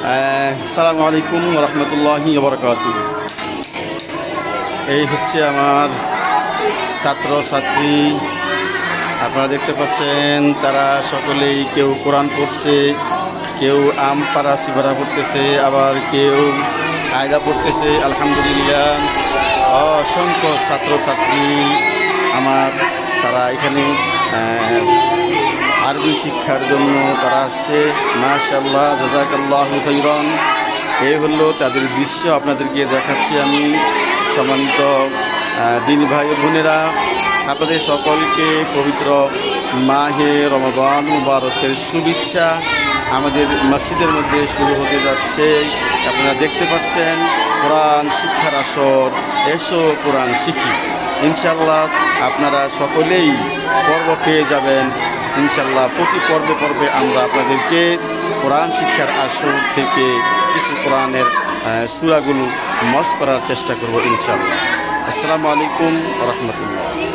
আসসালামু আলাইকুম রহমতুল্লাহি বারাকাতুহু। এই হচ্ছে আমার ছাত্রছাত্রী, আপনারা দেখতে পাচ্ছেন তারা সকলেই কেউ কোরআন পড়ছে, কেউ আম পাড়া সিপাড়া পড়তেছে, আবার কেউ কায়দা পড়তেছে। আলহামদুলিল্লাহ, অসংখ্য ছাত্রছাত্রী আমার, তারা এখানে আরবি শিক্ষার জন্য তারা আসছে। মাশাআল্লাহ, জাযাকাল্লাহু খাইরান। এই হলো তাদের দৃশ্য, আপনাদেরকে দেখাচ্ছি আমি। সম্মানিত দিনী ভাই বোনেরা, আপনাদের সকলকে পবিত্র মাহে রমাদান মুবারকের শুভেচ্ছা। আমাদের মসজিদের মধ্যে শুরু হতে যাচ্ছে, আপনারা দেখতে পাচ্ছেন কোরআন শিক্ষার আসর। এসো কোরআন শিখি। ইনশাআল্লাহ আপনারা সকলেই পর্ব পেয়ে যাবেন। ইনশাআল্লাহ প্রতি পর্বে পর্বে আমরা আপনাদেরকে কোরআন শিক্ষার আসর থেকে কিছু কোরআনের সূরাগুলো মস্ত করার চেষ্টা করব ইনশাআল্লাহ। আসসালামু আলাইকুম ওয়া রাহমাতুল্লাহ।